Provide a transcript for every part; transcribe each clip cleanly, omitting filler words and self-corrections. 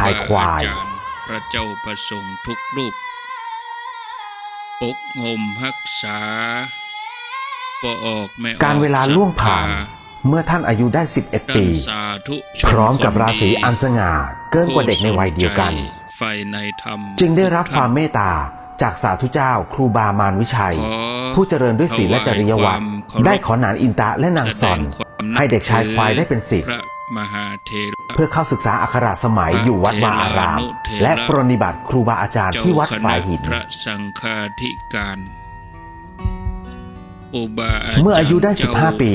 ายควายพระเจ้าประสงค์ทุกรูปปกห่มรักษาปออกแม่ออกการเวลาล่วงผ่านเมื่อท่านอายุได้11 ปีพร้อมกับราศีอันสง่าเกินกว่าเด็กในวัยเดียวกันจึงได้รับความเมตตาจากสาธุเจ้าครูบามารวิชัยผู้เจริญด้วยศีลและจริยวัตรได้ขอนานอินตะและนางซอนให้เด็กชายควายได้เป็นศิษย์เพื่อเข้าศึกษาอักขระสมัยอยู่วัดวาอารามและปรนนิบัติครูบาอาจารย์ที่วัดฝายหินเมื่ออายุได้15 ปี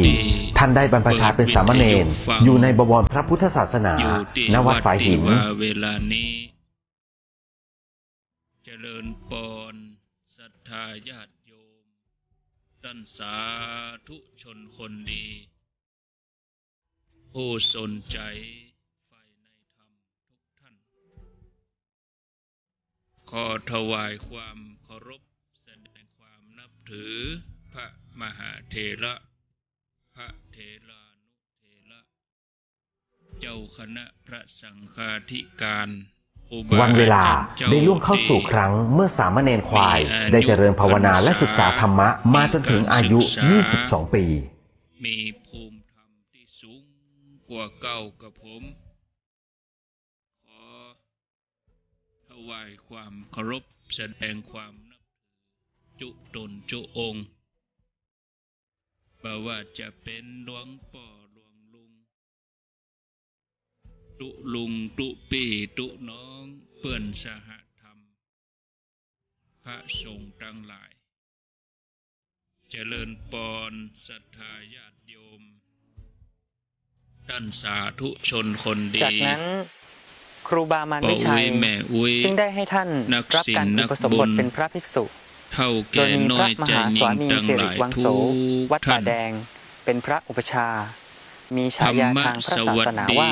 ท่านได้บรรพชาเป็นสามเณรอยู่ในบวรพระพุทธศาสนาณวัดฝายหินเวลานี้เจริญปอนศรัทธาญาติโยมท่านสาธุชนคนดีผู้สนใจใฝ่ในธรรมทุกท่านขอถวายความเคารพแสดงความนับถือพระมหาเถระพระเถรานุเถระเจ้าคณะพระสังฆาธิการวันเวลาได้ล่วงเข้าสู่ครั้งเมื่อสามเณรควายได้เจริญภาวนาและศึกษาธรรมะมาจนถึงอายุ22 ปีมีภูมิธรรมที่สูงกว่าเก่ากับผมขอถวายความเคารพแสดงความนับถือจุตนจุองค์บ่ว่าจะเป็นหลวงพ่อหลวงลุงตุลุงตุปีตุน้องเพื่อนสหธรรมพระสงฆ์ทั้งหลายเจริญปอนศรัทธาญาติโยมท่านสาธุชนคนดีจากนั้นครูบามารวิชัยจึงได้ให้ท่านรับการอุปสมบทเป็นพระภิกษุโดยมีพระมหาสวามีสิริวังโสวัดป่าแดงเป็นพระอุปชามีฉายาทางพระศาสนาว่า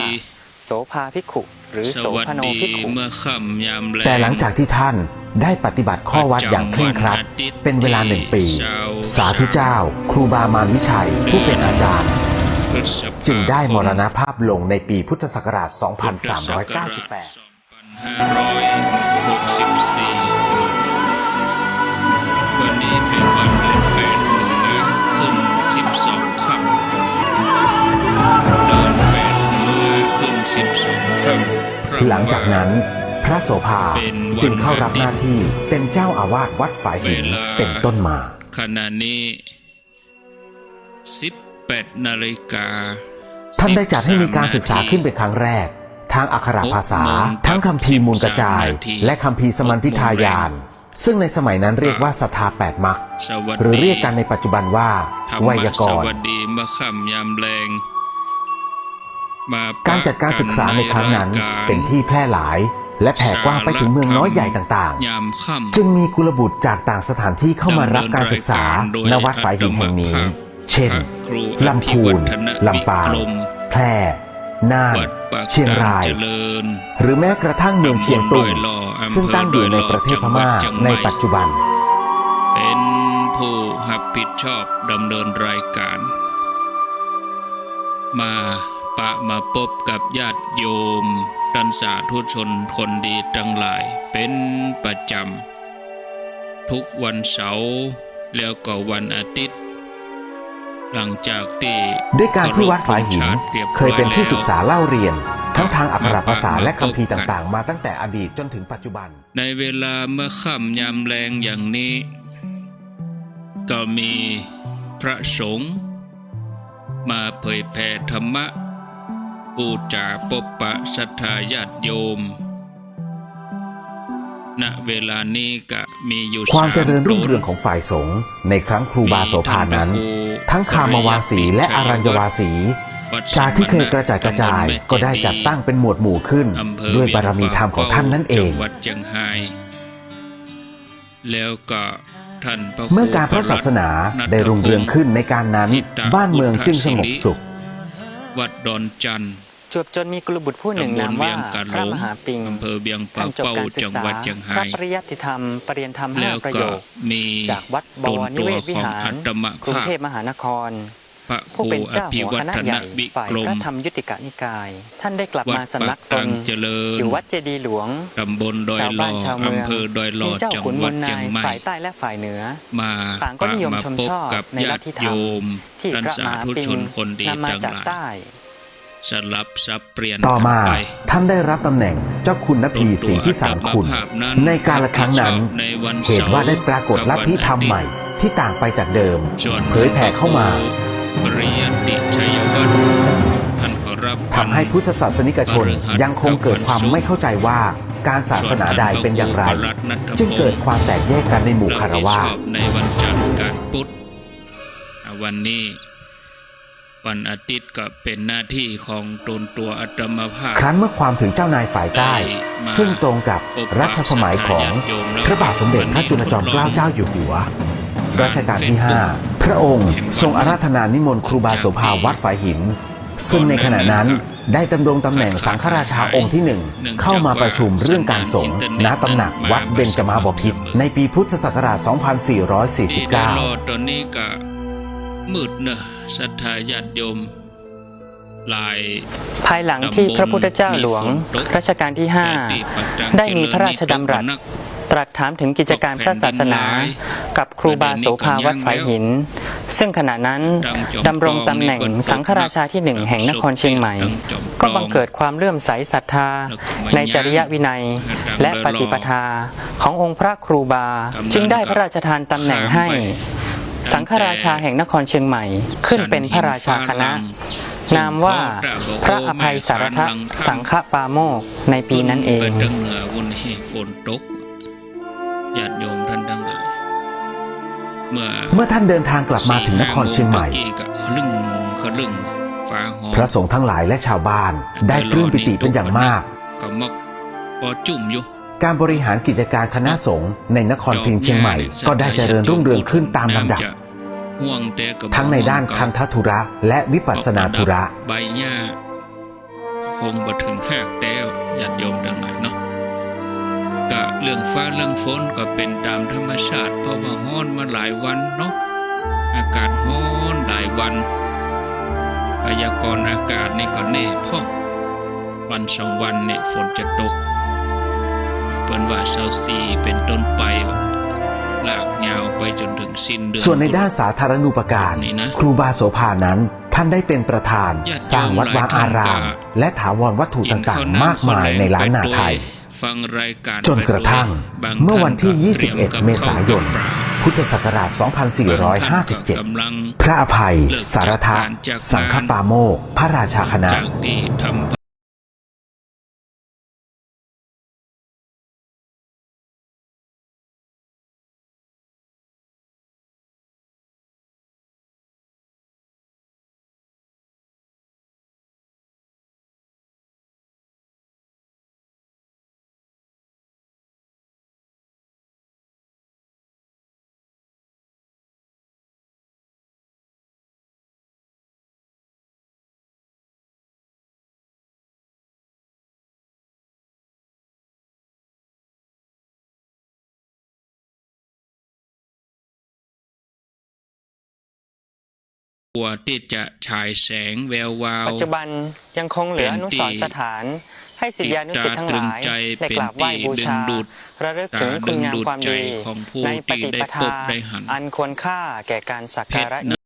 โสภาภิกขุหรือโสภโนภิกขุแต่หลังจากที่ท่านได้ปฏิบัติข้อวัดอย่างเคร่งครัดเป็นเวลา1 ปีสาธุเจ้าครูบามารวิชัยผู้เป็นอาจารย์จึงได้มรณภาพลงในปีพุทธศักราช 2398 วันนี้เป็นวันเดือน8 มีนาขึ้น12 ค่ำเดือน8 มีนาขึ้น12 ค่ำหลังจากนั้นพระโสภาจึงเข้ารับหน้าที่เป็นเจ้าอาวาสวัดฝายหินเป็นต้นมาขณะนี้ 18 นาฬิกาท่านได้จัดให้มีการศึกษาขึ้นเป็นครั้งแรกทั้งอักขระภาษาทั้งคัมภีร์มูลกระจายและคัมภีร์สมัญพิทายานซึ่งในสมัยนั้นเรียกว่าศรัทธา8 มรรคหรือเรียกกันในปัจจุบันว่าไวยากรณ์การจัดการศึกษาในครั้งนั้นเป็นที่แพร่หลายและแผ่กว้างไปถึงเมืองน้อยใหญ่ต่างๆจึงมีกุลบุตรจากต่างสถานที่เข้ามารับการศึกษาณวัดฝายหินแห่งนี้เช่นลำพูนลำปางแพร่น่านเชียงรายหรือแม้กระทั่งเมืองเชียงตุงซึ่งตั้งอยู่ในประเทศพม่าในปัจจุบันเป็นผู้รับผิดชอบดำเนินรายการมาพบกับญาติโยมท่านสาธุชนคนดีทั้งหลายเป็นประจำทุกวันเสาร์แล้วก็วันอาทิตย์หลังจากที่ด้วยการที่วัดฝายหินเคยเป็นที่ศึกษาเล่าเรียนทั้งทางอักขระภาษาและคัมภีร์ต่างๆมาตั้งแต่อดีตจนถึงปัจจุบันในเวลาเมื่อค่ำยามแลงอย่างนี้ก็มีพระสงฆ์มาเผยแผ่ธรรมะปูจาปปะศรัทธาญาติโยมณเวลานี้ก็มีอยู่ความเจริญรุ่งเรืองของฝ่ายสงฆ์ในครั้งครูบาโสภานั้นทั้งคามวาสีและอรัญญวาสีจากที่เคยกระจายก็ได้จัดตั้งเป็นหมวดหมู่ขึ้นด้วยบารมีธรรมของท่านนั่นเองแล้วก็เมื่อการพระศาสนาได้รุ่งเรืองขึ้นในการนั้นบ้านเมืองจึงสงบสุขวัดดอนจันทร์จนมีกุลบุตรผู้หนึ่งนามว่าพระมหาปิงอำเภอเบียงป่าเป้าจังหวัดเชียงรายพระปริยัติธรรมปริยนธรรม5 ประโยคจากวัดบวรนิเวศวิหารกรุงเทพมหานคร พระค ผู้ รู เป็น อ เจ้า ภิ หัว วั คณะ ฒ ให น ญ่ วิ ฝ่าย กร พ ม ระธรรมยุติกนิกายท่านได้กลับ วั มา ด สำ ปั นั ก ก ก ต ลาง น เจริญ อยู่วัดเจดีย์หลวง ตำบลดอย ชาว หล่ บ้า อน ชาวเมือง อำเภอดอยหล่อ มีเจ้า จัง ขุน ห มู วัด ล เชี นาย ย งใหม่ ฝ่ายใต้และฝ่ายเหนือ มา ต่างก็นิยม มา ชม พบ ชอบ กับ ใน ญา ลัท ติ ธิธร โย รม ม ที่ ท่าน พระ สาม หา ธุ ปิ ช น นคนดี นำมา ทั้ง จาก หลาย ใต้ สลับสับเปลี่ยน ต่อ กัน มา ไป ท่านได้รับตำแหน่งเจ้าคุณนพีศรีพิสารคุณ ในกาลครั้งนั้น ในวัน เหตุว่าได้ปรากฏลัทธิธรรมใหม่ที่ต่างไปจากเดิม ส่วน เผยแผ่เข้ามา ปริยติชัยวัฒน์ท่านก็รับ ทำให้พุทธศาสนิกชนยังคงเกิดความไม่เข้าใจว่าการศาสนาใดเป็นอย่างไร จึงเกิดความแตกแยกกันในหมู่คารวะ ชอบในวันจันทร์การพุธวันนี้วันอาทิตย์ก็เป็นหน้าที่ของตนตัวอาตมาภาพ ครั้นเมื่อความถึงเจ้านายฝ่ายใต้ ซึ่งตรงกับรัชสมัยของพระบาทสมเด็จพระจุลจอมเกล้าเจ้าอยู่หัว รัชกาลที่ 5 พระองค์ทรงอาราธนานิมนต์ครูบาโสภาวัดฝายหิน ซึ่งในขณะนั้นได้ดำรงตำแหน่งสังฆราชาองค์ที่หนึ่งเข้ามาประชุมเรื่องการสงฆ์ณตำหนักวัดเบญจมาบพิตรในปีพุทธศักราช ที่ได้รอ 2449 ตอนนี้ก็มืดเนอะศรัทธาญาติโยมหลาย ภายหลังที่พระพุทธเจ้าหลวงรัชกาลที่ 5 ได้มีพระราชดำรัส ตรัสถามถึงกิจการพระศาสนา กับครูบาโสภาวัดฝายหิน ซึ่งขณะนั้นดำรงตำแหน่งสังฆราชาที่หนึ่งแห่งนครเชียงใหม่ ก็บังเกิดความเลื่อมใสศรัทธาในจริยวินัย และปฏิปทาขององค์พระครูบา จึงได้พระราชทานตำแหน่งให้ สังฆราชาแห่งนครเชียงใหม่ขึ้นเป็นพระราชาคณะ นามว่าพระอภัยสารทสังฆปาโมกข์ในปีนั้นเอง ไปตั้งเหนือวันให้ฝนตกญาติโยมท่านทั้งหลายเมื่อ ท่านเดินทางกลับมาถึงนครเชียงใหม่ คลึงฟ้าหอม พระสงฆ์ทั้งหลายและชาวบ้านได้ปลื้มปิติเป็นอย่างมาก ก็มักพอจุ่มอยู่ การบริหารกิจการคณะสงฆ์ในนครพิงค์เชียงใหม่ก็ได้เจริญรุ่งเรืองขึ้นตามลำดับ ห่วงแต่กับ ทั้งในด้านคันธธุระและวิปัสสนาธุระ ใบหญ้าคงบ่ถึงหากแล้วญาติโยมทั้งหลายเนาะก็เรื่องฟ้าเรื่องฝนก็เป็นตามธรรมชาติเพราะว่าร้อนมาหลายวันเนาะอากาศร้อนหลายวันพยากรณ์อากาศนี่ก็แน่พ่อวันสองวันเนี่ยฝนจะตกเปิ้นว่า24เป็นต้นไปลากยาวไปจนถึงสิ้นเดือน ส่วนในด้านสาธารณูปการ นี่นะ ครูบาโสภานั้นท่านได้เป็นประธาน ญาติโยม สร้างวัดวาอาราม และถาวรวัตถุต่างๆ มากมายในล้านนาไทย ฟังรายการ จนกระทั่ง บาง เมื่อวันที่ ท่านก็ตรียกับ 21 เมษายน ข้าวกับปลา พุทธศักราช บางท่านก็กำลัง 2457 พระอภัย สารทะสังฆปาโมกข์พระราชาคณะ จากที่ทำตัวที่จะฉายแสงแวววาว ปัจจุบันยังคงเหลืออนุสรณ์สถาน ให้ศิษยานุศิษย์ทั้งหลายได้กราบไหว้บูชา ระลึกถึงคุณงามความดี ในปฏิปทาอันควรค่าแก่การสักการะ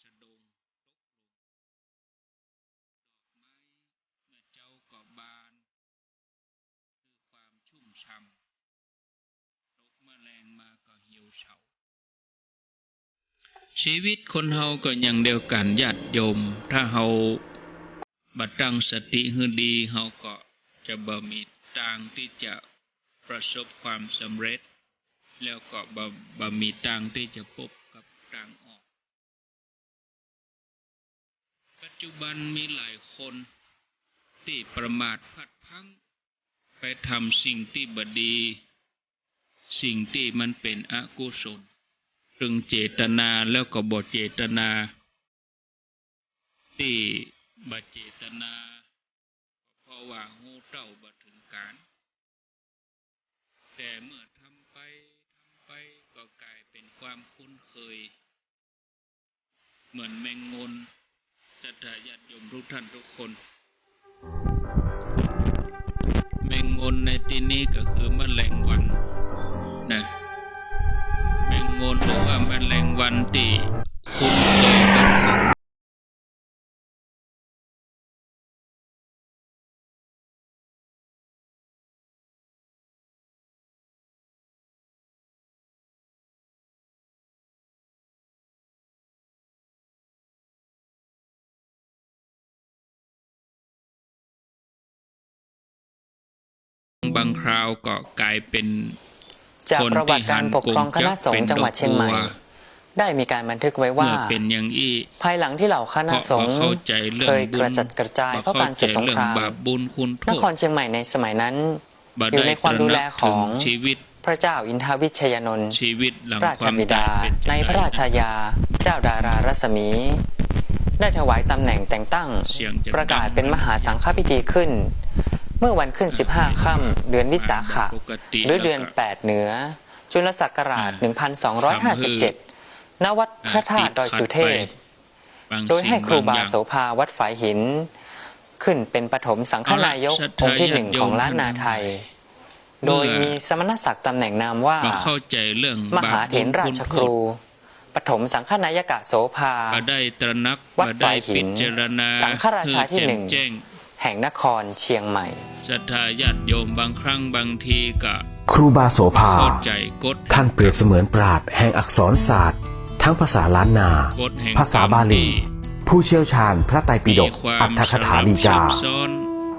สะดงตกลงดอกไม้เมื่อเจ้าก็บานคือความชุ่มช่ำตกแมลงมาก็เหี่ยวเฉาชีวิตคนเฮาก็อย่างเดียวกันญาติโยมถ้าเฮาบัดตั้งสติให้ดีเฮาก็จะบ่มีทางที่จะประสบความสำเร็จแล้วก็บ่มีทางที่จะพบกับทางออกปัจจุบันมีหลายคนที่ประมาทพลัดพลั้งไปทำสิ่งที่บ่ดีสิ่งที่มันเป็นอกุศลถึงเจตนาแล้วก็บ่เจตนาที่บ่เจตนาเพราะว่าหูเต้าบ่ถึงการแต่เมื่อทำไปก็กลายเป็นความคุ้นเคยเหมือนแมงงนจะญาติโยมทุกท่านทุกคนแมงงนในที่นี้ก็คือแมลงวันนะแมงงนหรือว่าแมลงวันที่คุ้นเคยกับคนบางคราวก็กลายเป็นจาก คน ประวั ที่ ติ หั การ น ปก ก ครอง ง ค จั ณะ ก สง เป็น ฆ์จัง ด ห อ วั ก ดเชียง บั ใหม่ ว ได้มีการบันทึกไว้ว่า เมื่อเป็นอย่างอี้ ภายหลังที่เหล่าคณะสงฆ์ เข้าใจเรื่ เค อง ย บุ ก ญ ระจัดกระจายเพราะ เข้า การ ใจ ศึกสง เรื่อ ค ง ราม บาปบุญคุณโท น ษ ครเชียงใหม่ในสมัยนั้น บ่ อยู่ ได้ ในค ต วาม ระ ดู ห แล นัก ข ถึ อง ง ชีวิต พระเจ้าอินทวิชยานนท์ ชีวิตหลัง รา ค ช วาม บิ ตา ดาย เป็น ในพระราชายาเจ้าดารารัศมี ได้ถวายตำแหน่งแต่งตั้ง เสียงจะ ประกาศ ดัง เป็นมหาสังฆพิธีขึ้น เมื่อวันขึ้น 15 ค่ำเดือนวิสาขะ ปกติ หรือเดือน แล้วก็ 8 เหนือ จุลศักราช 1257 ณ วัดพระธาตุดอยสุเทพ บาง โดย สิ่ ให้ ง ครู บาง บา อย่าง โสภาวัดฝายหิน ขึ้นเป็นปฐมสังฆนายก เอาละ องค์ที่หนึ่ง ศรัทธา ของล้านนาไทย เมื่ โด อ ยมีสมณศักดิ์ตำแหน่งนามว่า บ่เข้าใจเรื่อง ม บา หา ป เถ บุ ร ญ รา คุณ ช โท ครู ษ ปฐมสังฆนายกะโสภา บ่ได้ตระหนัก วัด บ่ได้ ฝายหิ พิ น จารณา สังฆราชาที่ ให้ หนึ่ง แจ้ง แห่งนครเชียงใหม่ ศรัทธาญาติโยมบางครั้งบางทีก็ ครูบาโสภา เข้าใจกฎ ท่านเปรียบเสมือนปราชญ์แห่งอักษรศาสตร์ ทั้งภาษาล้านนา กฎแห่ง ภาษาบาลี ผู้เชี่ยวชาญพระไตรปิฎก มีความ อัตถคถาดี ซั กา บซ้อน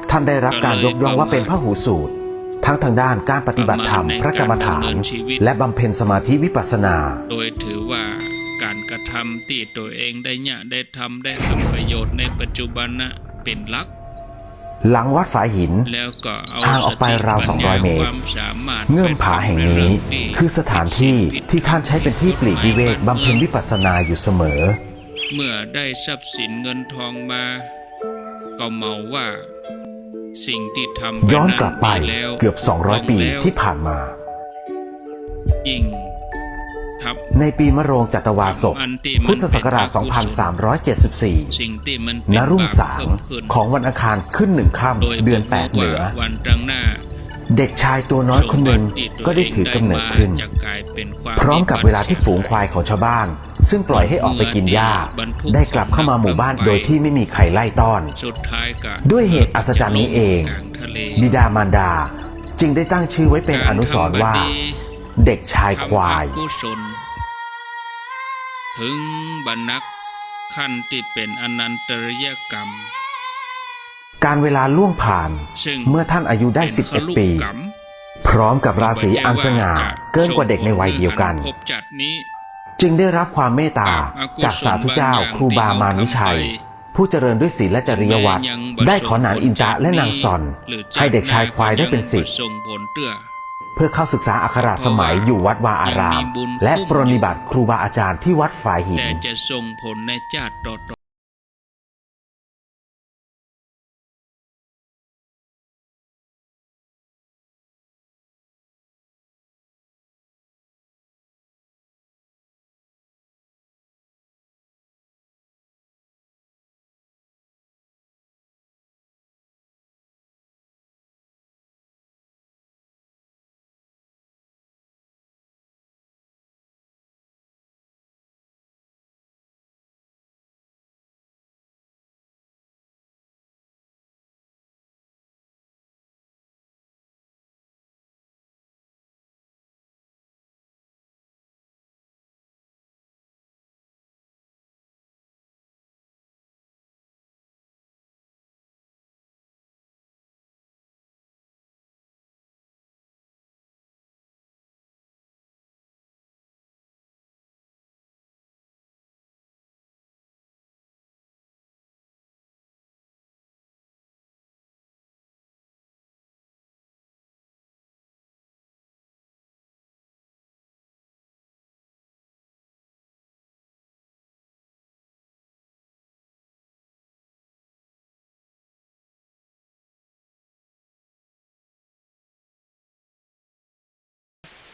ท่านได้รับการยกย่องว่าเป็นพหูสูตร ทั้งทางด้านการปฏิบัติธรรม พระกรรมฐาน และบำเพ็ญสมาธิวิปัสสนา โดยถือว่าการกระทำที่ตัวเองได้เนี่ยได้ทำประโยชน์ในปัจจุบันนะเป็นหลัก หลังวัดฝายหิน แล้วก็เอา ห่างออกไปราว สติปัญญ 200 เมตร ความสามารถ เงื่อมผาแห่งนี้ คือสถานที่ที่ท่านใช้เป็นที่ปลีกวิเวกบำเพ็ญวิปัสสนาอยู่เสมอ เมื่อได้ทรัพย์สินเงินทองมา ก็เมาว่าสิ่งที่ทำไป ย้อน นั้น กลับไป ดีแล้ว เกือบ 200 ปี ต้องแล้ว ที่ผ่านมา ยิ่งทำ ในปีมะโรงจัตวาศก อันที่มัน พุทธศักราช เป็นอกุศล 2374 สิ่งที่มัน ณ เป็น รุ่ง บาป สาง เพิ่มขึ้น ของวันอังคารขึ้นหนึ่งค่ โดย ำเดือน ผม 8 เหนือ ว่าวันตรังหน้า เด็กชายตัวน้อยคนหนึ่งก็ได้ถือกำเนิดขึ้น จะกลายเป็นความ พร้อมกับเวลาที่ฝูงควายของชาวบ้าน ซึ่งปล่อยให้ออกไปกินหญ้า ได้กลับเข้ามาหมู่บ้านโดยที่ไม่มีใครไล่ต้อน สุดท้ายก็ ด้วยเหตุอัศจรรย์นี้เอง กลางทะเล บิดามารดา จึงได้ตั้งชื่อไว้เป็นอนุสรณ์ว่า เด็กชายควาย ทำอกุศลถึงบรรนักขั้นที่เป็นอนันตริยกรรม การเวลาล่วงผ่าน ซึ่ง เมื่อท่านอายุได้ เป็นขลุ 11 ปี กรรม พร้อมกับราศีอันสง่าเกินกว่าเด็กในวัยเดียวกัน พบจัดนี้ จึงได้รับความเมตตาจากสาธุเจ้าครูบามารวิชัย ผู้เจริญด้วยศีลและจริยวัตรได้ขอนานอินทระและนางซอน ให้เด็กชายควายได้เป็นศิษย์ ส่งผลเตื้อ เพื่อเข้าศึกษาอักขระสมัยอยู่วัดวาอาราม และปรนนิบัติครูบาอาจารย์ที่วัดฝายหิน แต่จะส่งผลในชาติต่อ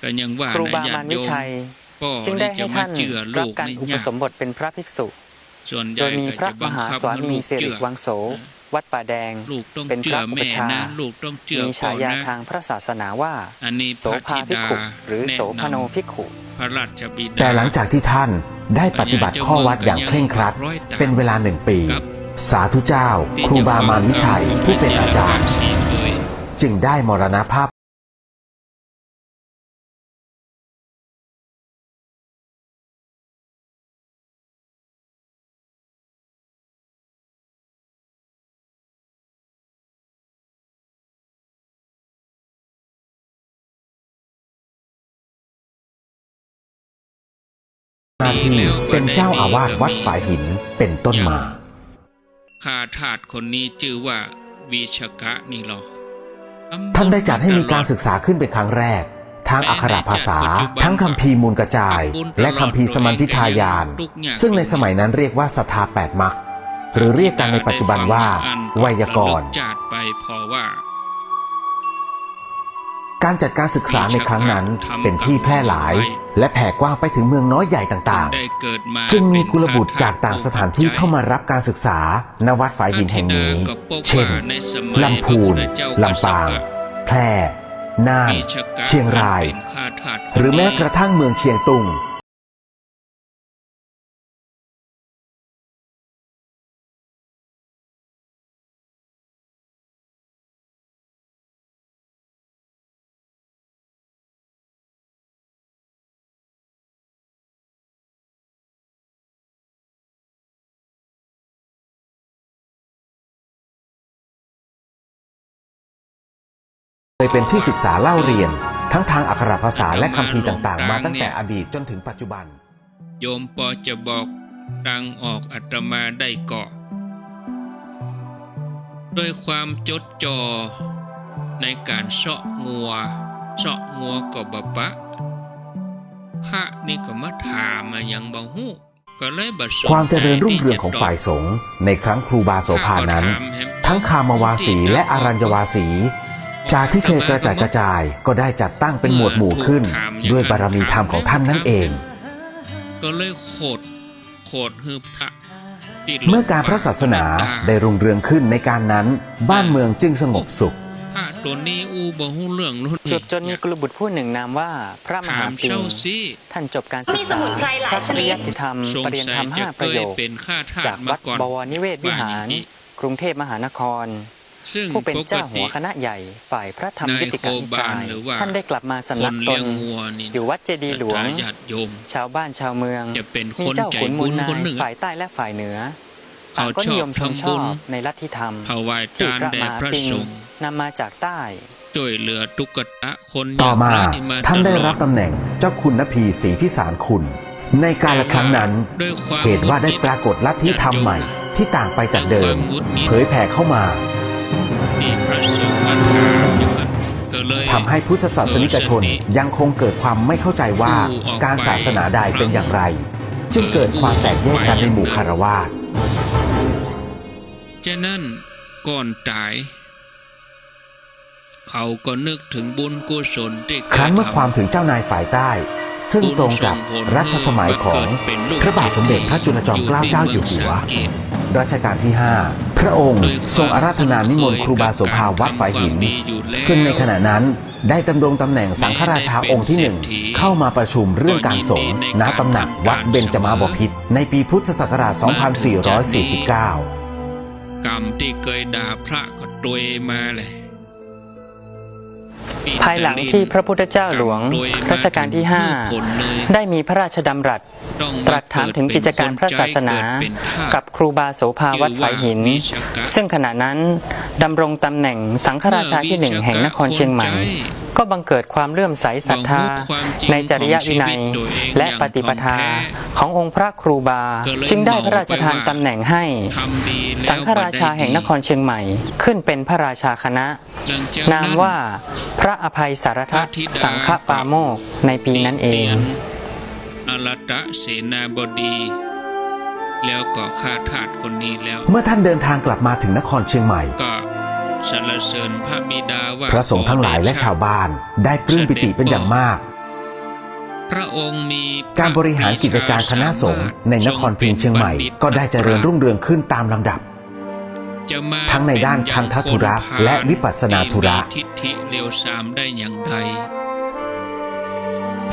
ก็ยังว่า ครู นะ บา ญา มา ติ น โย วิ ม ชัย พ่อ จึงได้ นี่จะ ให้ มา ท่าน เจือ รั ลู บ ก การ นี่ อุป ยาก สมบทเป็นพระภิกษุ ส่วนให โด ญ่ ยมี ก็ พระ จะ ม บัง หา คับ สวา ให้ มี ลูก สิริ เจือ วังโส วัดป่าแดง ลูกต้อง เป็น เจื พ อ ระอุ แม่ ปชา นะลูกต้องเจือ มี พ่อ ฉายา นะ ทางพระศาสนาว่า อันนี้ โส พระ ภา ธิ ภิก ดา ขุหรือ แนะ โสพโน นำ ภิกขุ พระราชบิดา แต่หลังจากที่ท่านได้ปฏิบัติข้อวัดอย่างเคร่งครัดเป็นเวลา1 ปี สาธุเจ้าครูบามานวิชัยผู้เป็นอาจารย์ จึงได้มรณภาพหน้าที่เป็นเจ้าอาวาสวัดฝายหินเป็นต้นมา ข้าทาสคนนี้ชื่อว่าวิชกะนี่หรอ ท่านได้จัดให้มีการศึกษาขึ้นเป็นครั้งแรกทั้งอักขระภาษาทั้งคัมภีร์มูลกระจาย และคัมภีร์สมัญพิทายาน ซึ่งในสมัยนั้นเรียกว่าศรัทธา8 มรรคหรือเรียกกันในปัจจุบันว่าไวยากรณ์ จัดไปเพราะว่า การจัดการศึกษาในครั้งนั้นเป็นที่แพร่หลาย และแผ่กว้างไปถึงเมืองน้อยใหญ่ต่าง ได้เกิดมา ๆ จึงมีกุลบุตรจากต่างสถานที่เข้ามารับการศึกษาณวัดฝายหินแห่งนี้ เช่น ลำพูน ลำปาง แพร่ น่าน เชียงราย หรือแม้กระทั่งเมืองเชียงตุงเคยเป็นที่ศึกษาเล่าเรียนทั้งทางอักขระภาษาและคัมภีร์ต่างๆมาตั้งแต่อดีตจนถึงปัจจุบัน โยมปอจะบอกดังออกอาตมาได้เกาะด้วยความจดจ่อในการเสาะงัวก็บปะพระนี่ก็มาถามมาอย่างบ่ฮู้ก็เลยบ่สนใจ ความเจริญรุ่งเรืองของฝ่ายสงฆ์ในครั้งครูบาโสภานั้น ทั้งคามวาสีและอารัญญวาสีจากที่เคยกระจัดกระจายก็ได้จัดตั้งเป็นหมวดหมู่ขึ้นด้วยบารมีธรรมของท่านนั่นเอง ก็เลยโคดฮือพระ เมื่อการพระศาสนาได้รุ่งเรืองขึ้นในการนั้นบ้านเมืองจึงสงบสุข พระตัวนี้บ่ฮู้เรื่องนู้น จุดจนมีกุลบุตรผู้หนึ่งนามว่าพระมหาปิงท่านจบการศึกษาพระปริยัติธรรมปริญญาธรรม5 ประโยคจากวัดบวรนิเวศวิหารกรุงเทพมหานครผู้เป็นเจ้าหัวคณะใหญ่ฝ่ายพระธรรมยุติกานิกายท่านได้กลับมาสำนักตนอยู่วัดเจดีย์หลวงชาวบ้านชาวเมืองมีเจ้าขุนมูลนายฝ่ายใต้และฝ่ายเหนือต่างก็นิยมชมชอบในลัทธิธรรมที่พระมหาปิงนำมาจากใต้ ช่วยเหลือตุ๊กตาคน ต่อมา อยกไ ท่านได้รับตำแหน่งเจ้าคุณนพีศรีพิสารคุณในกาลครั้งนั้นเหตุว่าได้ปรากฏลัทธิธรรมใหม่ที่ต่างไปจากเดิมเผยแผ่เข้ามาทำให้พุทธศาสนิกชนยังคงเกิดความไม่เข้าใจว่าการศาสนาใดเป็นอย่างไรจึงเกิดความแตกแยกกันในหมู่คฤหัสถ์ ฉะนั้นก่อนตายเขาก็นึกถึงบุญกุศลที่ ครั้นเมื่อความถึงเจ้านายฝ่ายใต้ซึ่งตรงกับรัชสมัยของพระบาทสมเด็จพระจุลจอมเกล้าเจ้าอยู่หัวรัชกาลที่ 5พระองค์ทรงอาราธนานิมนต์ครูบาโสภาวัดฝายหินซึ่งในขณะนั้นได้ดำรงตำแหน่งสังฆราชาองค์ที่ 1เข้ามาประชุมเรื่องการสงฆ์ณตำหนักวัดเบญจมาบพิตรในปีพุทธศักราช 2449 กรรมที่เคยด่าพระก็ตวยมาเลย ภายหลังที่พระพุทธเจ้าหลวงรัชกาลที่ 5ได้มีพระราชดำรัสตรัสถามถึงกิจการพระศาสนากับครูบาโสภาวัดฝายหินซึ่งขณะนั้นดำรงตำแหน่งสังฆราชาที่ 1แห่งนครเชียงใหม่ก็บังเกิดความเลื่อมใสศรัทธาในจริยวินัยและปฏิปทาขององค์พระครูบาจึงได้พระราชทานตำแหน่งให้สังฆราชาแห่งนครเชียงใหม่ขึ้นเป็นพระราชาคณะนามว่าพระอภัยสารทัตสังฆปาโมกข์ในปีนั้นเองอรตเสนาบดีแล้วก็ข้าทาสคนนี้แล้วเมื่อท่านเดินทางกลับมาถึงนครเชียงใหม่ก็สรรเสริญพระบิดาว่าพระสงฆ์ทั้งหลายและชาวบ้านได้ปลื้มปิติเป็นอย่างมาก พระองค์มีการบริหารกิจการคณะสงฆ์ในนครพิงค์เชียงใหม่ก็ได้เจริญรุ่งเรืองขึ้นตามลำดับทั้งในด้านคันธธุระและวิปัสสนาธุระทิฏฐิเลวทรามได้อย่างใด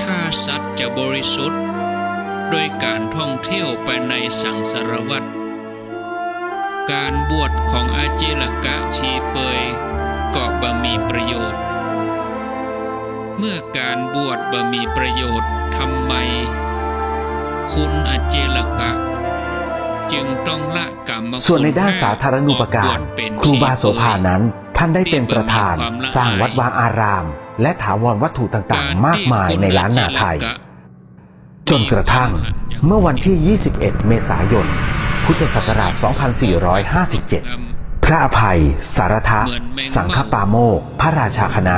ถ้าสัตว์จะบริสุทธิ์โดยการท่องเที่ยวไปในสังสารวัฏการบวชของอาเจลกะชีเปยก็บ่มีประโยชน์เมื่อการบวชบ่มีประโยชน์ทำไมคุณอาเจลกะจึงต้องละกรรมส่วนในด้านสาธารณูปการครูบาโสภานั้นท่านได้เป็นประธานสร้างวัดวาอารามและถาวรวัตถุต่างๆมากมายในล้านนาไทยจนกระทั่งเมื่อวันที่ 21 เมษายน พุทธศักราช 2457 พระอภัยสารทะสังฆปาโมกข์พระราชาคณะ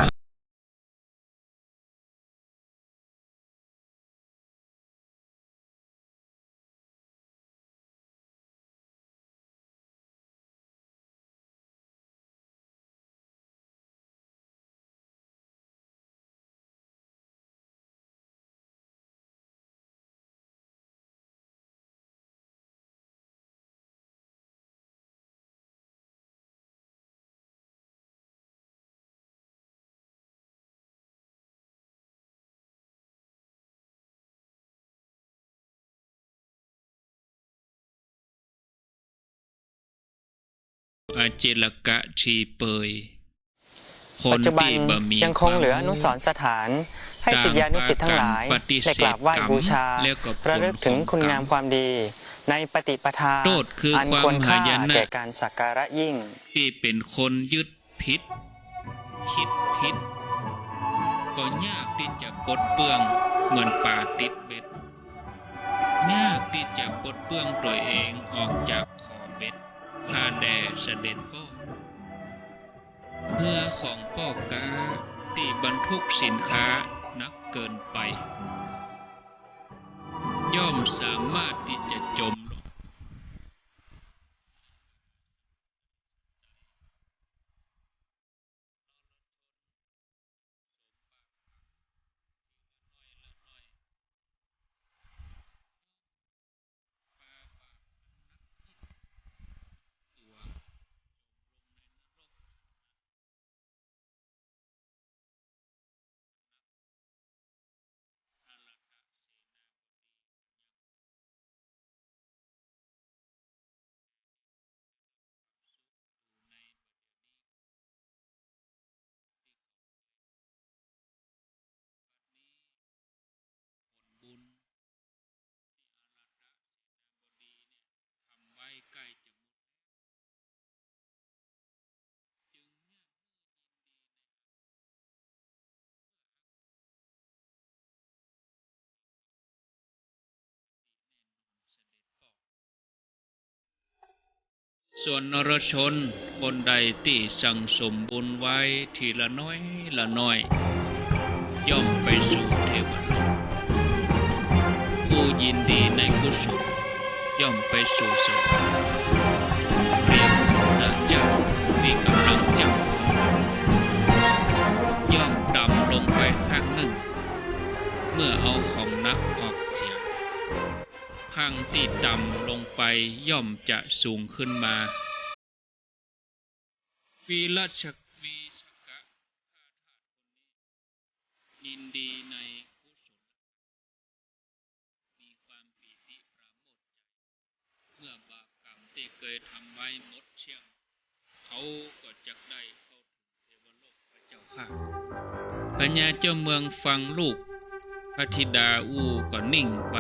อาเจลกะชีเปยปัจจุบันยังคงเหลืออนุสรณ์สถานให้ศิษยานุศิษย์ทั้งหลายได้กราบไหว้บูชาระลึกถึงคุณงามความดีในปฏิปทาอันควรค่าแก่การสักการะยิ่งที่เป็นคนยึดผิดคิดผิดก็ยากที่จะปลดเปลื้องเหมือนป่าติดเบ็ดยากที่จะปลดเปลื้องตัวเองออกจากขอเบ็ดข้าแด่เสด็จพ่อเมื่อของพ่อกาที่บรรทุกสินค้านักเกินไปย่อมสามารถที่จะจมลงส่วนนรชนคนใดที่สั่งสมบุญไว้ทีละน้อยละน้อยย่อมไปสู่เทวโลกผู้ยินดีในกุศลย่อมไปสู่สวรรค์เปรียบดังจังที่กำลังจับย่อมดำลงไปข้างหนึ่งเมื่อเอาของนักออกเสียข้างที่ต่ำลงไปย่อมจะสูงขึ้นมาวีรชกวีชกะยินดีในกุศลมีความปีติปราโมทย์ใจเมื่อบาปกรรมที่เคยทำไว้หมดเชี่ยงเขาก็จะได้เข้าถึงเทวโลกพระเจ้าค่ะพญาเจ้าเมืองฟังลูกพระธิดาก็นิ่งไป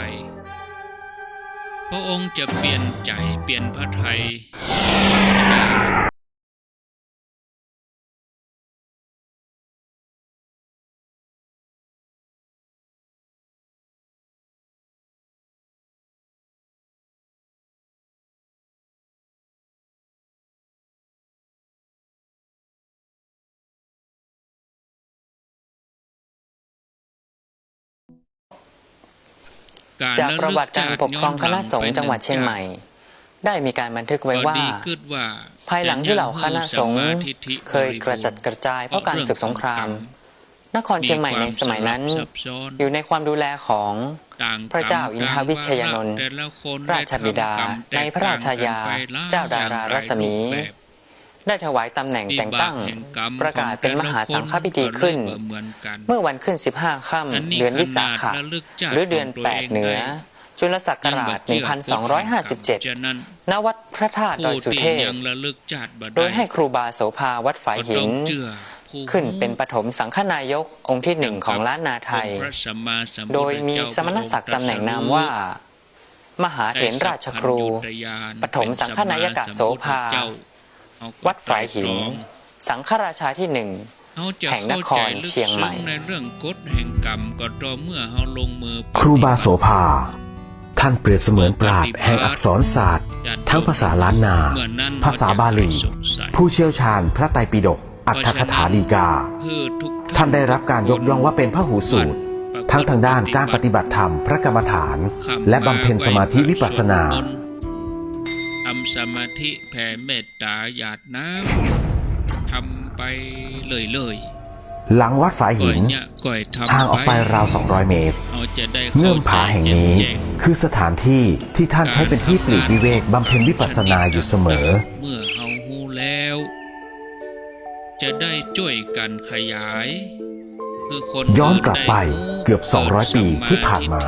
พระองค์จะเปลี่ยนใจเปลี่ยนพระทัยพระธิดาจากประวัติการปกครองคณะสงฆ์จังหวัดเชียงใหม่ได้มีการบันทึกไว้ว่าภายหลังที่เหล่าคณะสงฆ์เคยกระจัดกระจายเพราะการศึกสงคราม นครเชียงใหม่ในสมัยนั้นอยู่ในความดูแลของพระเจ้าอินทวิชยานนท์ราชบิดาในพระราชายาเจ้าดารารัศมีได้ถวายตำแหน่งแต่งตั้งประกาศเป็นมหาสังฆพิธีขึ้นเมื่อวันขึ้น15 ค่ำเดือนวิสาขะหรือเดือน8เหนือจุลศักราช1257 ณ วัดพระธาตุดอยสุเทพโดยให้ครูบาโสภาวัดฝายหินขึ้นเป็นปฐมสังฆนายกองค์ที่หนึ่งของล้านนาไทยโดยมีสมณศักดิ์ตำแหน่งนามว่ามหาเถรราชครูปฐมสังฆนายกโสภาวัดฝายหินสังฆราชาที่หนึ่งแห่งนครเชียงใหม่ครูบาโสภาท่านเปรียบเสมือนปราชญ์แห่งอักษรศาสตร์ทั้งภาษาล้านนาภาษาบาลีผู้เชี่ยวชาญพระไตรปิฎกอัตถกถาฎีกาท่านได้รับการยกย่องว่าเป็นพหูสูตรทั้งทางด้านการปฏิบัติธรรมพระกรรมฐานและบำเพ็ญสมาธิวิปัสสนาทำสมาธิแผ่เมตตาหยาดน้ำทำไปเลยหลังวัดฝายหินห่างออกไปราว200 เมตรเงื่อมผาแห่งนี้คือสถานที่ที่ท่านใช้เป็นที่ปลีกวิเวกบำเพ็ญวิปัสสนาอยู่เสมอเมื่อเฮาฮู้แล้วจะได้ช่วยกันขยายย้อนกลับไปเกือบ200 ปีที่ผ่านมา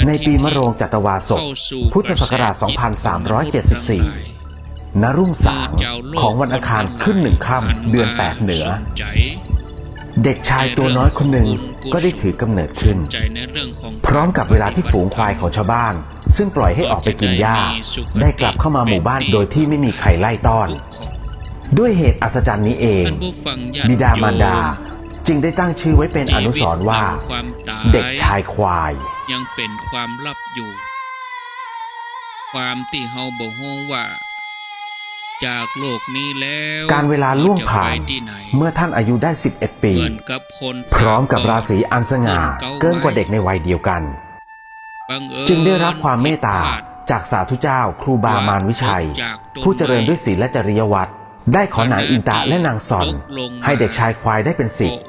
ในปีมะโรงจัตวาสกพุทธศักราช 2374 ณ รุ่งสางของวันอังคารขึ้น1 ค่ำเดือน8เหนือเด็กชายตัวน้อยคนหนึ่งก็ได้ถือกำเนิดขึ้นพร้อมกับเวลาที่ฝูงควายของชาวบ้านซึ่งปล่อยให้ออกไปกินหญ้าได้กลับเข้ามาหมู่บ้านโดยที่ไม่มีใครไล่ต้อนด้วยเหตุอัศจรรย์นี้เองบิดามารดาจึงได้ตั้งชื่อไว้เป็นอนุสรณ์ว่าเด็กชายควายยังเป็นความลับอยู่ความที่เฮาบ่ฮู้ว่าจากโลกนี้แล้วการเวลาล่วงผ่านเมื่อท่านอายุได้11 ปีพร้อมกับราศีอันสง่าเกินกว่าเด็กในวัยเดียวกันจึงได้รับความเมตตาจากสาธุเจ้าครูบามารวิชัยผู้เจริญด้วยศีลและจริยวัตรได้ขอนางอินตะและนางซอนให้เด็กชายควายได้เป็นศิษย์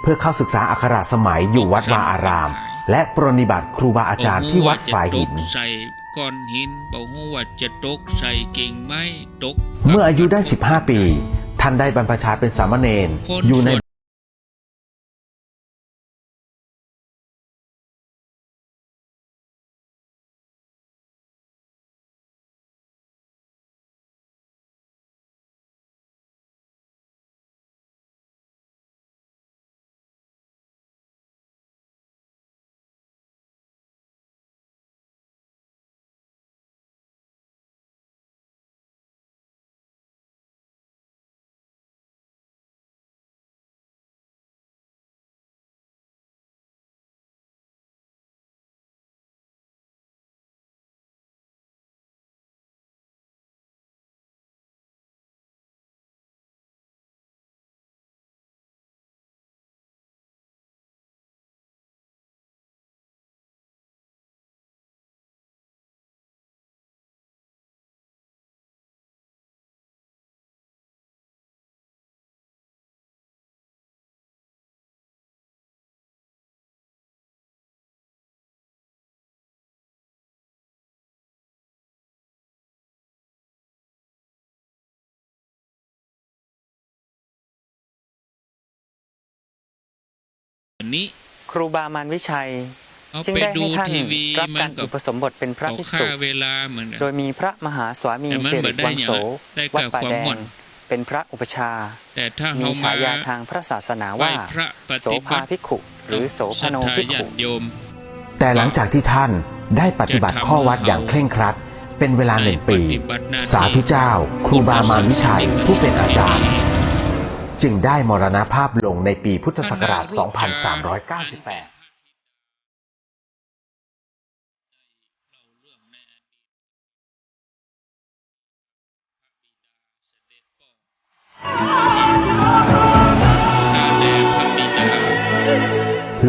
เพื่อเข้าศึกษาอักขระสมัยอยู่วัดวาอารามและปรนนิบัติครูบาอาจารย์ที่วัดฝายหินก้อนหินบ่ฮู้ว่าจะตกใส่กิ่งไม้ตกเมื่ออายุได้15 ปีท่านได้บรรพชาเป็นสามเณรอยู่ในนี้ครูบามารวิชัยจึงได้ให้ท่านรับการอุปสมบทเป็นพระภิกษุโดยมีพระมหาสวามีสิริวังโสวัดป่าแดงเป็นพระอุปชามีฉายาทางพระศาสนาว่าโสภาภิกขุหรือโสภโนภิกขุแต่หลังจากที่ท่านได้ปฏิบัติข้อวัดอย่างเคร่งครัดเป็นเวลา1 ปีสาธุเจ้าครูบามารวิชัยผู้เป็นอาจารย์จึงได้มรณภาพลงในปีพุทธศักราช 2398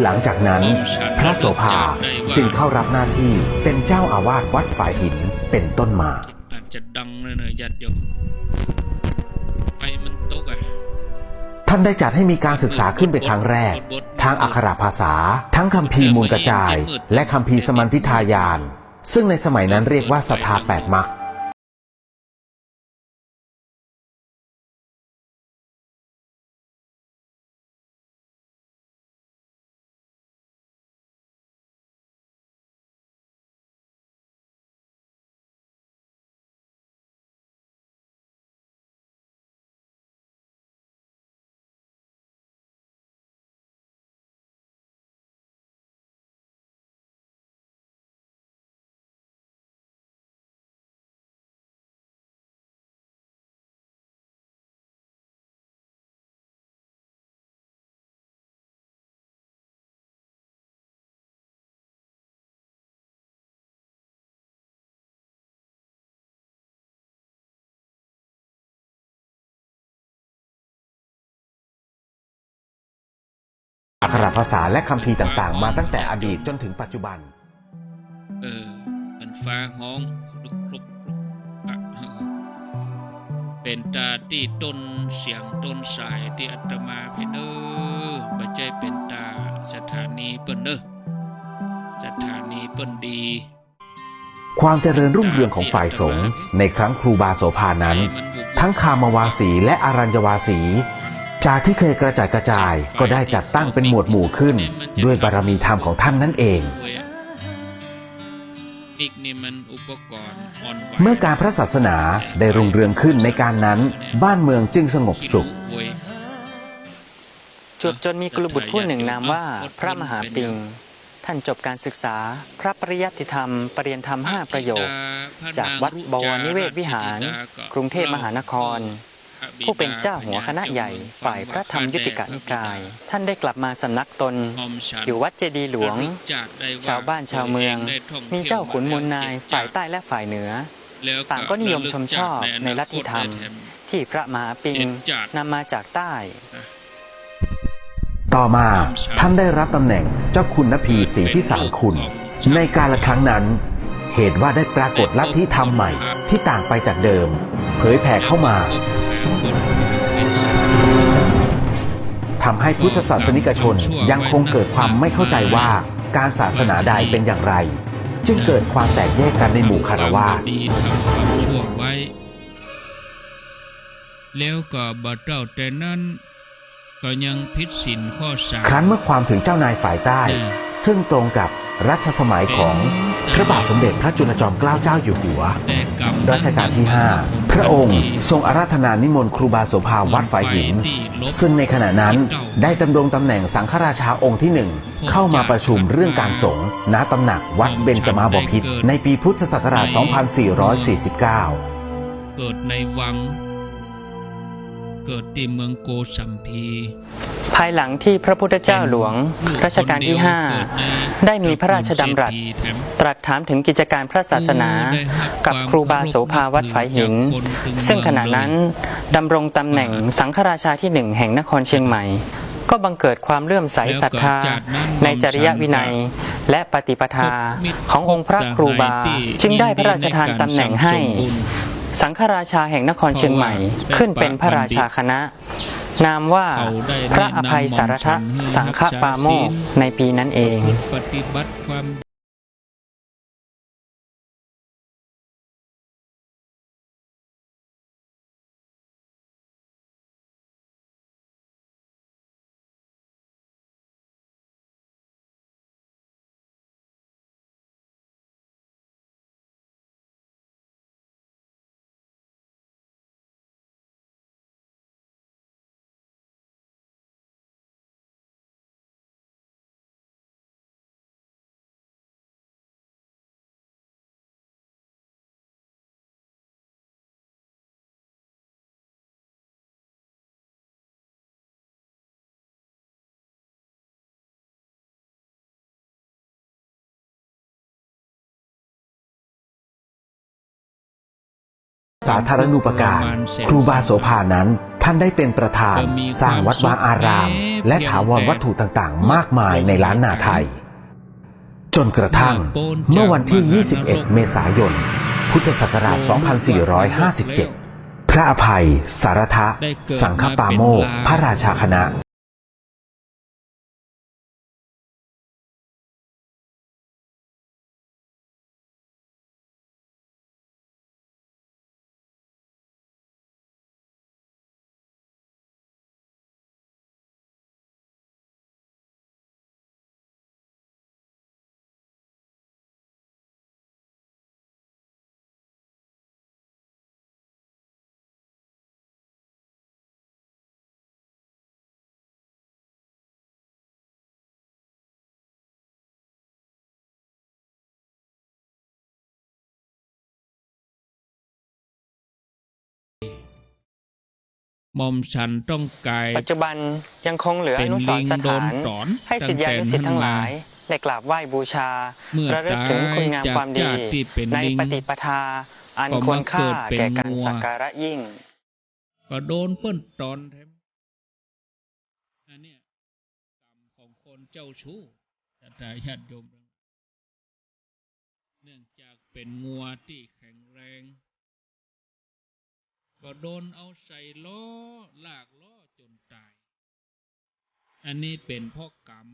หลังจากนั้นพระโสภาจึงเข้ารับหน้าที่เป็นเจ้าอาวาสวัดฝายหินเป็นต้นมาอาจจะดังเลยญาติโยมไปมันตก ท่านได้จัดให้มีการศึกษาขึ้นเป็นครั้งแรกทางอักขระภาษาทั้งคัมภีร์มูลกระจายและคัมภีร์สมัญพิทายานซึ่งในสมัยนั้นเรียกว่าศรัทธาแปดมรรคอักขระภาษาและคัมภีร์ต่างๆมาตั้งแต่อดีตจนถึงปัจจุบันมันฟ้าห้องครุบเป็นตาที่ต้นเสียงต้นสายที่อาตมาเพเนอบ่ใจเป็นตาสถานีเปิ้นเด้อสถานีเปิ้นดีความเจริญรุ่งเรืองของฝ่ายสงฆ์ในครั้งครูบาโสภานั้นทั้งคามวาสีและอารัญญวาสีจากที่เคยกระจัดกระจายก็ได้จัดตั้งเป็นหมวดหมู่ขึ้นด้วยบารมีธรรมของท่านนั่นเองเมื่อการพระศาสนาได้รุ่งเรืองขึ้นในการนั้นบ้านเมืองจึงสงบสุขจนมีกุลบุตรผู้หนึ่งนามว่าพระมหาปิงท่านจบการศึกษาพระปริยัติธรรมปริญญาธรรม5 ประโยคจากวัดบวรนิเวศวิหารกรุงเทพมหานครผู้เป็นเจ้าหัวคณะใหญ่ฝ่ายพระธรรมยุติกนิกายท่านได้กลับมาสำนักตนอยู่วัดเจดีย์หลวงชาวบ้านชาวเมืองมีเจ้าขุนมูลนายฝ่ายใต้และฝ่ายเหนือต่างก็นิยมชมชอบในลัทธิธรรมที่พระมหาปิงนำมาจากใต้ต่อมาท่านได้รับตำแหน่งเจ้าคุณนพีศรีพิสารคุณในกาลครั้งนั้นเหตุว่าได้ปรากฏลัทธิธรรมใหม่ที่ต่างไปจากเดิมเผยแผ่เข้ามาทำให้พุทธศาสนิกชนยังคงเกิดความไม่เข้าใจว่าการศาสนาใดเป็นอย่างไรจึงเกิดความแตกแยกกันในหมู่คฤหัสถ์แล้วก็บ่เจ้าแต่นั้นก็ยังผิดศีลข้อ3ครั้นเมื่อความถึงเจ้านายฝ่ายใต้ซึ่งตรงกับรัชสมัยของพระบาทสมเด็จพระจุลจอมเกล้าเจ้าอยู่หัวรัชกาลที่5พระองค์ทรงอาราธนานิมนต์ครูบาโสภาวัดฝายหินซึ่งในขณะนั้นได้ดำรงตำแหน่งสังฆราชาองค์ที่1เข้ามาประชุมเรื่องการสงฆ์ณตำหนักวัดเบญจมาบพิตรในปีพุทธศักราช 2449 เกิดในวังเกิดที่เมืองโกสัมพีภายหลังที่พระพุทธเจ้าหลวงรัชกาลที่5ได้มีพระราชดำรัสตรัสถามถึงกิจการพระศาสนากับครูบาโสภาวัดฝายหินซึ่งขณะนั้นดำรงตำแหน่งสังฆราชาที่1แห่งนครเชียงใหม่ก็บังเกิดความเลื่อมใสศรัทธาในจริยวินัยและปฏิปทาขององค์พระครูบาจึงได้พระราชทานตำแหน่งให้สังฆราชาแห่งนครเชียงใหม่ขึ้นเป็นพระราชาคณะนามว่าพระอภัยสารทสังฆปาโมกข์ในปีนั้นเองปฏิบัติความสาธารณูปการครูบาโสภานั้นท่านได้เป็นประธานสร้างวัดวาอารามและถาวรวัตถุต่างๆมากมายในล้านนาไทยจนกระทั่งเมื่อวันที่21 เมษายนพุทธศักราช 2457 พ พระอภัยสารทะสังฆปาโมกข์พระราชาคณะหม่อมฉันต้องกาย ปัจจุบันยังคงเหลืออนุสรณ์สถานให้ศิษยานุศิษย์ทั้งหลายได้กราบไหว้บูชาระลึกถึงคุณงามความดีในปฏิปทาอันควรค่าแก่การสักการะยิ่งก็โดนเปิ้นตอนแทมอันเนี้ยกรรมของคนเจ้าชู้ศรัทธาญาติโยมเนื่องจากเป็นงัวที่แข็งแรงก็โดนเอาใส่ล้อลากล้อจนตายอันนี้เป็นเพราะกรรม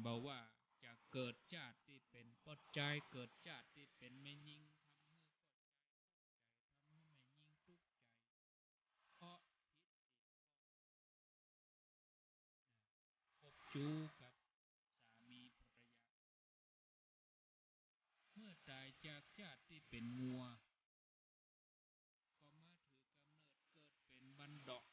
บอกว่าจะเกิดชาติที่เป็นปอดใจเกิดชาติที่เป็นแม่ยิงทำให้แม่ยิงทุกข์ใจเพราะพบจูกับสามีภรรยาเมื่อตายจากชาติที่เป็นงัวบันดาะ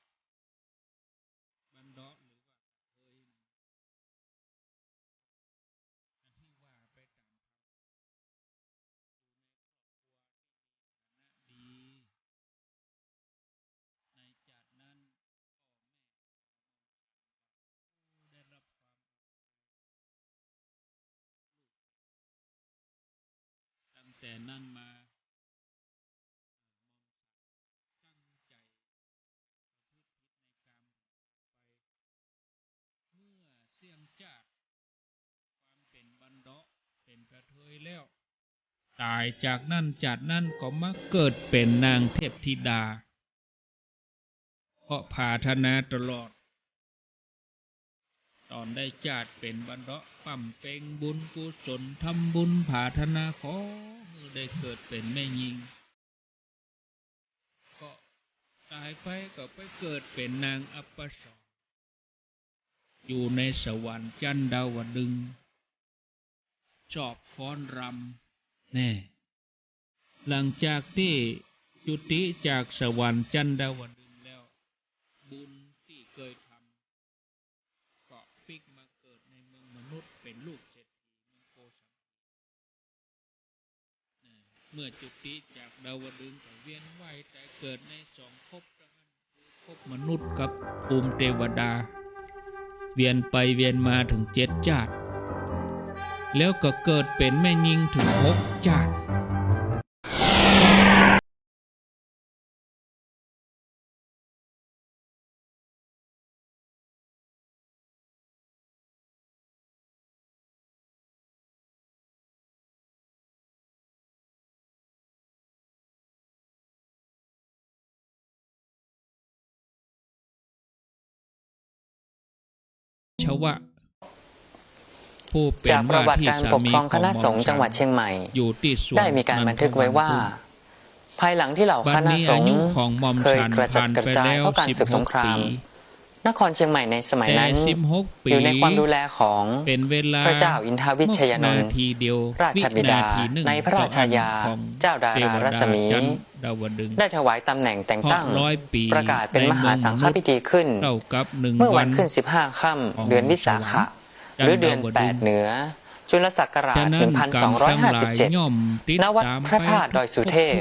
หรือว่าเคยอันที่ว่าไปตามฐานะดีในจากนั้นพ่อแม่ได้รับความตั้งแต่นั้นมาเสี่ยงจากความเป็นบันดาะเป็นกระเทยแล้วตายจากนั้นจากนั้นก็มาเกิดเป็นนางเทพธิดาเพราะภาธนาตลอดตอนได้จาดเป็นบันดาะปั่มเป่งบุญกุศลทำบุญภาธนาขอมือได้เกิดเป็นแม่หญิงก็ตายไปก็ไปเกิดเป็นนางอัปปสรอยู่ในสวรรค์จันดาวดึงชอบฟ้อนรำแน่หลังจากที่จุติจากสวรรค์จันดาวดึงแล้วบุญที่เคยทำก็พลิกมาเกิดในเมืองมนุษย์เป็นลูกเศรษฐีเมืองโกสัมพีเมื่อจุติจากดาวดึงก็เวียนว่ายแต่เกิดในสองภพภพมนุษย์กับภูมิเทวดาเวียนไปเวียนมาถึง7 ชาติแล้วก็เกิดเป็นแม่ยิงถึง6 ชาติชวะจากประวัติการปกครองคณะสงฆ์จังหวัดเชียงใหม่ได้มีการบันทึกไว้ว่าภายหลังที่เหล่าคณะสงฆ์เคยกระจัดกระจายเพราะการศึกสงครามนครเชียงใหม่ในสมัยนั้นอยู่ในความดูแลของพระเจ้าอินทวิชยานนท์ราชบิดาในพระราชาญาเจ้าดารารัศมีได้ถวายตำแหน่งแต่งตั้งประกาศเป็นมหาสังฆพิธีขึ้นเมื่อวันขึ้น15 ค่ำเดือนวิสาขะหรือเดือน8เหนือจุลศักราช1257ณวัดพระธาตุดอยสุเทพ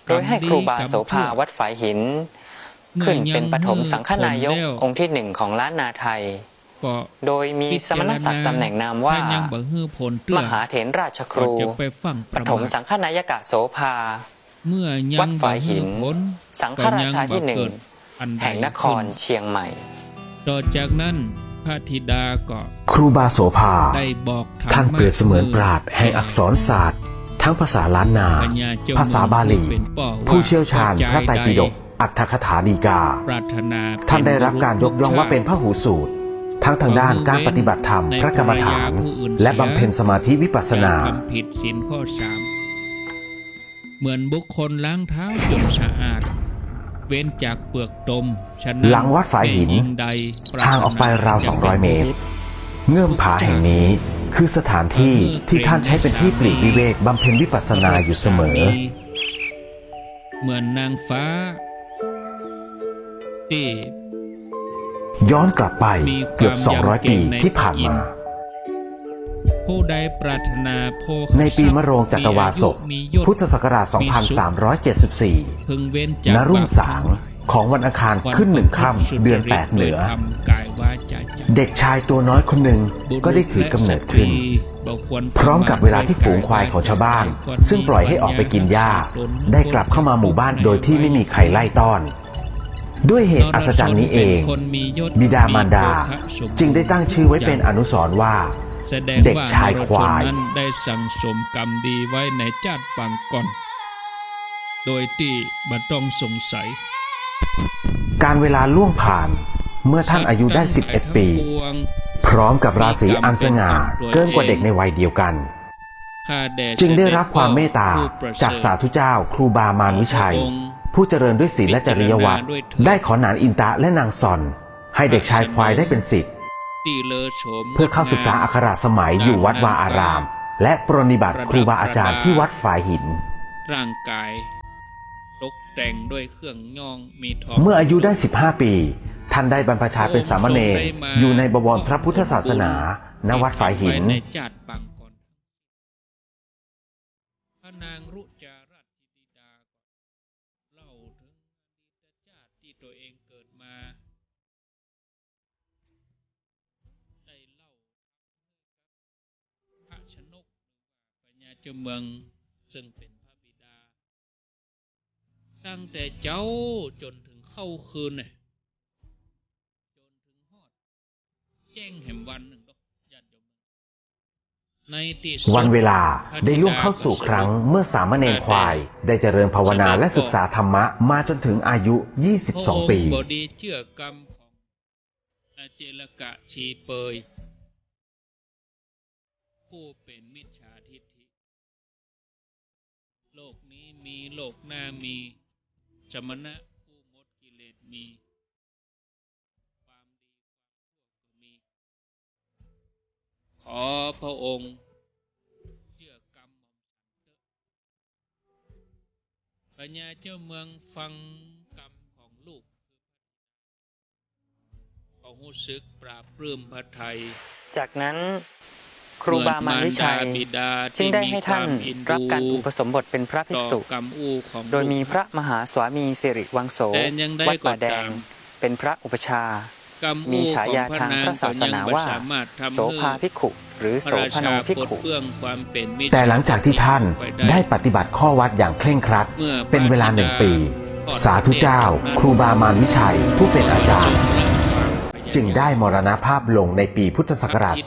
โดยให้ครูบาโสภาวัดฝายหินขึ้นเป็นปฐมสังฆนายกองค์ที่1ของล้านนาไทยโดยมีสมณศักดิ์ตำแหน่งนามว่ามหาเถรราชครูปฐมสังฆนายกะโสภาวัดฝายหินสังฆราชาที่1แห่งนครเชียงใหม่ต่อจากนั้นพระธิดาก็ครูบาโสภาท่านเปรียบเสมือนปราชญ์แห่งอักษรศาสตร์ ทั้งภาษาล้านนาภาษาบาลี ผู้เชี่ยวชาญพระไตรปิฎกอัตถกถาฎีกาท่านได้รับการยกย่องว่าเป็นพหูสูตรทั้งทางด้านการปฏิบัติธรรมพระกรรมฐานและบำเพ็ญสมาธิวิปัสสนาผิดศีลข้อ 3เหมือนบุคคลล้างเท้าจนสะอาดเว้นจากเปลือกตมฉะนั้นหลังวัดฝายหินห่างออกไปราว200 เมตรเงื่อมผาแห่งนี้คือสถานที่ที่ท่านใช้เป็นที่ปลีกวิเวกบำเพ็ญวิปัสสนาอยู่เสมอเหมือนนางฟ้าที่ย้อนกลับไปเกือบ200 ปีที่ผ่านมาผู้ใดปรารถนาโพในปีมะโรงจักรวาศกพุทธศักราช 2374 ณ รุ่งสางของวันอังคารขึ้น1 ค่ำเดือน 8 เหนือเด็กชายตัวน้อยคนหนึ่งก็ได้ถือกำเนิดขึ้นพร้อมกับเวลาที่ฝูงควายของชาวบ้านซึ่งปล่อยให้ออกไปกินหญ้าได้กลับเข้ามาหมู่บ้านโดยที่ไม่มีใครไล่ต้อนด้วยเหตุอัศจรรย์นี้เองบิดามารดาจึงได้ตั้งชื่อไว้เป็นอนุสรณ์ว่าเด็กชายควายนั้นได้สั่งสมกรรมดีไว้ในชาติปางก่อนโดยที่ไม่ต้องสงสัยการเวลาล่วงผ่านเมื่อท่านอายุได้11 ปีพร้อมกับราศีอันสง่าเกินกว่าเด็กในวัยเดียวกันจึงได้รับความเมตตาจากสาธุเจ้าครูบามารวิชัยผู้เจริญด้วยศีลและจริยวัตรได้ขอนานอินตะและนางซอนให้เด็กชายควายได้เป็นศิษย์เพื่อเข้าศึกษาอักขระสมัยอยู่วัดวาอารามและปรนนิบัติครูบาอาจารย์ที่วัดฝายหินร่างกายตกแต่งด้วยเครื่องย่องมีทองเมื่ออายุได้15 ปีท่านได้บรรพชาเป็นสามเณรอยู่ในบวรพระพุทธศาสนาณวัดฝายหินพระนางรุจาราชธิดาเล่าถึงอดีตชาติที่ตัวเองเกิดมาได้เล่าพระชนกพญาเจ้าเมืองซึ่งเป็นพระบิดาตั้งแต่เจ้าจนถึงเข้าคืนจนถึงฮอดแจ้งแห่งวันหนึ่งวันเวลาได้ล่วงเข้าสู่ครั้งเมื่อสามเณรควายได้เจริญภาวนาและศึกษาธรรมะมาจนถึงอายุ22 ปีบดีเชื่อกรรมของอาเจลกะชีเปยผู้เป็นมิจฉาทิฏฐิโลกนี้มีโลกหน้ามีสมณะผู้หมดกิเลสมีความดีความชั่วก็มีขอพระองค์เชื่อกรรมพญาเจ้าเมืองฟังกรรมของลูกเขารู้สึกปราบปลื้มพระทัยจากนั้นครูบามารวิชัยจึงได้ให้ท่านรับการอุปสมบทเป็นพระภิกษุโดยมีพระมหาสวามีสิริวังโสวัดป่าแดงเป็นพระอุปชามีฉายาทางพระศาสนาว่าโสภาภิกขุหรือโสภโนภิกขุแต่หลังจากที่ท่านได้ปฏิบัติข้อวัดอย่างเคร่งครัดเป็นเวลา1 ปีสาธุเจ้าครูบามารวิชัยผู้เป็นอาจารย์จึงได้มรณภาพลงในปีพุทธศักราช 2398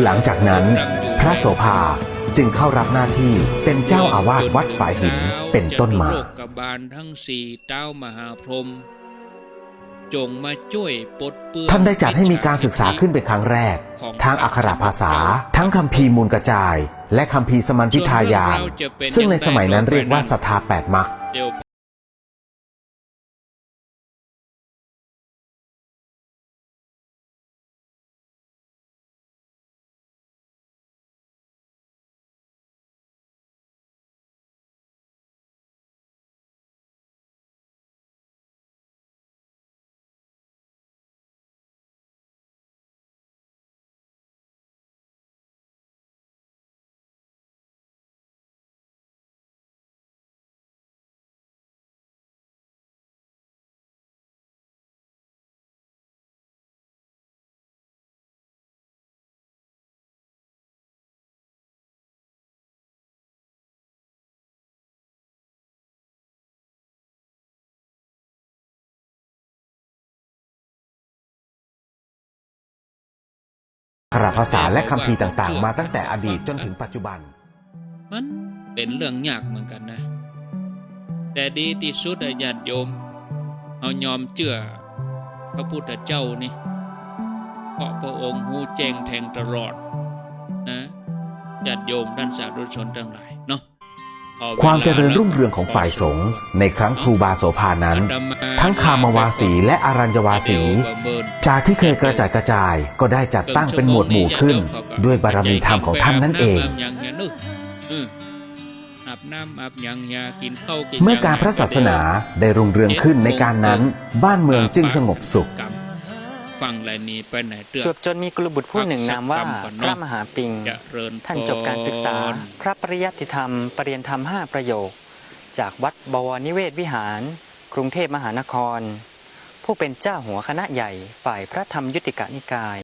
หลังจากนั้นพระโสภาจึงเข้ารับหน้าที่เป็นเจ้าอาวาสวัดฝายหินเป็นต้นมาทั้ง4เต้ามหาพรหมจงมาช่วยปลดเปลื้องท่านได้จัดให้มีการศึกษาขึ้นเป็นครั้งแรกทางอักขระภาษาทั้งคัมภีร์มูลกระจายและคัมภีร์สมัญทิทายานซึ่งในสมัยนั้นเรียกว่าศรัทธา8 มรรค กระภาษาและคัมภีร์ต่างๆมาตั้งแต่อดีตจนถึงปัจจุบันมันเป็นเรื่องยากเหมือนกันนะแต่ดีที่สุดญาติโยมเอายอมเชื่อพระพุทธเจ้านี่เพราะพระองค์หูแจ้งแทงตลอดนะญาติโยมท่านสาธุชนทั้งหลายเนาะความเจริญรุ่งเรืองของฝ่ายสงฆ์ในครั้งครูบาโสภานั้นทั้งคามวาสีและอารัญญวาสีจากที่เคยกระจัดกระจายก็ได้จัดตั้งเป็นหมวดหมู่ขึ้นด้วยบารมีธรรมของท่านนั่นเองเมื่อการพระศาสนาได้รุ่งเรืองขึ้นในการนั้นบ้านเมืองจึงสงบสุขจวบจนมีกุลบุตรผู้หนึ่งนามว่าพระมหาปิงท่านจบการศึกษาพระปริยัติธรรมปริญญาธรรม5 ประโยคจากวัดบวรนิเวศวิหารกรุงเทพมหานครผู้เป็นเจ้าหัวคณะใหญ่ฝ่ายพระธรรมยุติกนิกาย